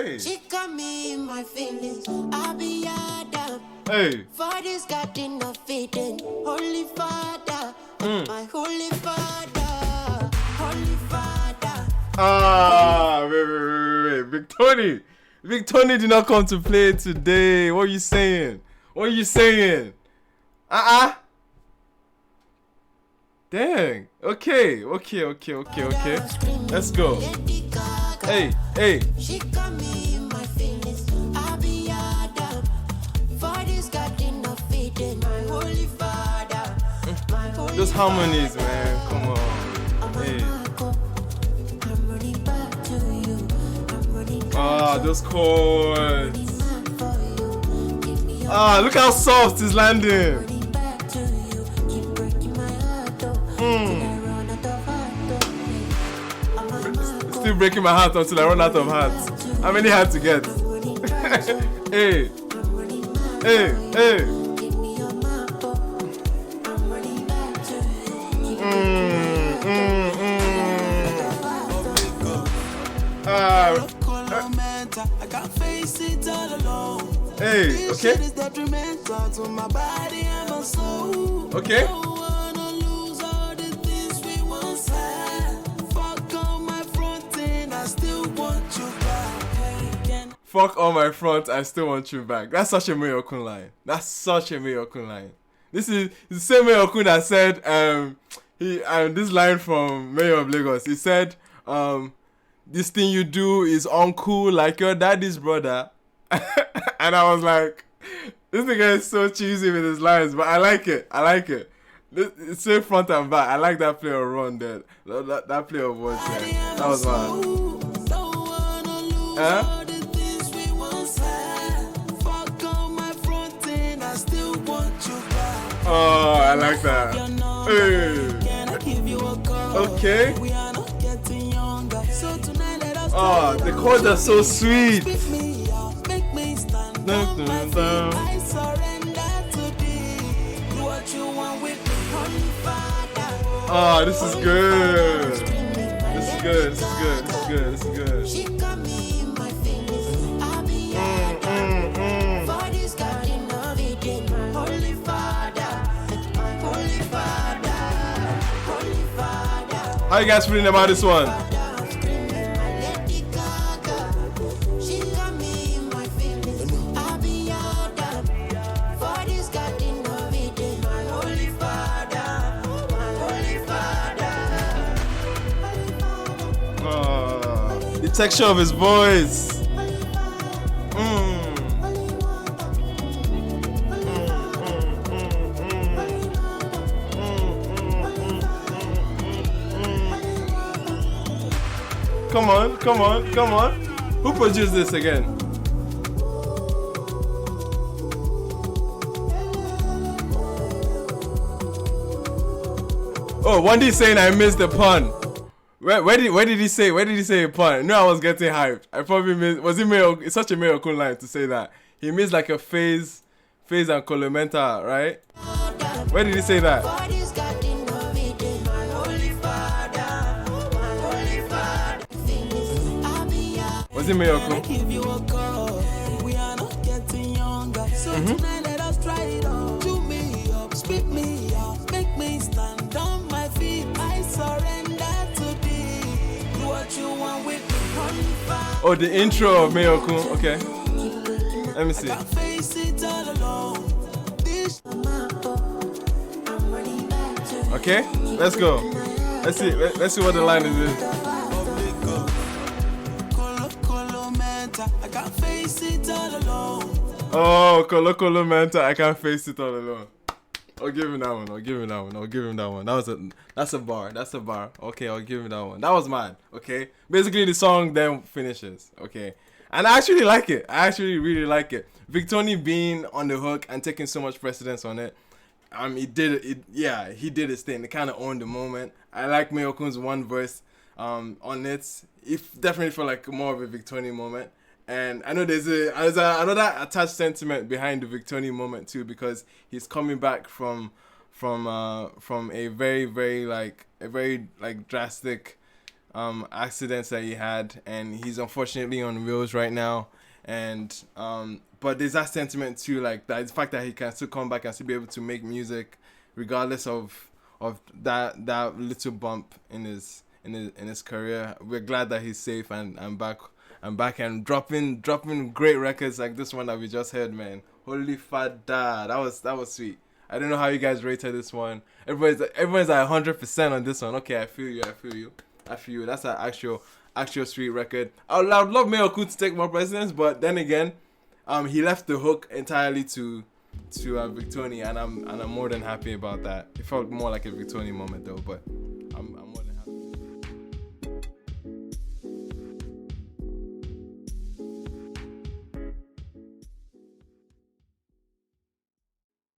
Hey. She got me in my feelings. I'll be Adam. Hey. Father's got enough feeding. Holy Father. My Holy Father. Holy Father. Wait. Big Tony. Big Tony did not come to play today. What are you saying? Dang. Okay. Let's go. Hey. She got me in my feelings. I'll be Adam. Father's got enough feeding. My Holy Father. My Holy Those harmonies, man. Come on. Hey. I'm running back to you. I'm running Those chords. for you. Give me your Look how soft it's landing. running back to you. Keep breaking my heart, though. Till I run out of heart, though. I'm on my Still breaking my heart until I run out of hearts. How many hearts to get? running back to you. Hey. I'm running back. Hey. Give me your map, oh. I'm running back to you. Keep I can't face it all alone. Hey, This okay. shit is detrimental to my body and my soul. Okay. Don't wanna lose all the things we once had. Fuck on my front end, I still want you back. Hey, can Fuck on my front, I still want you back. That's such a Mayor-kun line. This is the same Mayor-kun that said, this line from Mayor of Lagos. He said, this thing you do is uncool like your daddy's brother. And I was like, this nigga is so cheesy with his lines, but I like it. It's so front and back. I like that play of run there. That play of words there. That was mine. don't wanna lose all the things we once had. Fuck on my front end, I still want you back. Oh, I like that. Hey. Can I give you a call? Okay. We are not getting younger, so tonight let us Oh, the chords are so sweet. Pick me up, make me stand Dun, on my dun, feet. dun. I surrender to thee. Do what you want with me, Holy Father. Oh, this is good. This is good. She got me in my feelings. I'll be Adam. Father's got enough feeding. My Holy Father. My Holy Father. Holy Father. How you guys feeling about this one? I'm screaming my Lady Gaga. She got me in my feelings. I'll be Adam. Father's got enough feeding. My Holy Father. My Holy Father. The texture of his voice. Come on. Who produced this again? Oh, one day saying I missed the pun. Where did he say a pun? No, I was getting hyped. I probably missed. Was it Mayo? It's such a Mayo-kun line to say that. He missed like a phase and Colomenta, right? Where did he say that? Father's got enough feeding. My Holy Father. My Holy Father. I'll be Was it Mayo-kun? Give you a call. We are not getting younger, so tonight let us try it on. Chew me up, spit me out, make me stand on my feet. I surrender to thee. Do what you want with me, Holy Father. Oh, the intro of Mayo-kun. Okay. Let me see. Can't face it all alone. This I'm running back to Okay, let's go. Let's see what the line is. Colo Menta, I can't face it all alone. Oh, Colo Menta, I can't face it all alone. I'll give him that one. That's a bar. Okay, I'll give him that one. That was mine. Okay. Basically, the song then finishes. Okay. And I actually like it. I actually really like it. Victony being on the hook and taking so much precedence on it. He did it. Yeah, he did his thing. It kind of owned the moment. I like Mayo-kun's one verse on it. It definitely felt like more of a Victony moment. And I know there's another attached sentiment behind the Victony moment too, because he's coming back from a very drastic accidents that he had, and he's unfortunately on wheels right now. And but there's that sentiment too, like that the fact that he can still come back and still be able to make music regardless of that little bump in his career. We're glad that he's safe and back and dropping great records like this one that we just heard, man. Holy Father, that was sweet. I don't know how you guys rated this one. Everyone's at 100% on this one. Okay, I feel you. That's an actual sweet record. I would love Mayor Cool to take more precedence, but then again, he left the hook entirely to Victony, and I'm more than happy about that. It felt more like a Victony moment though, but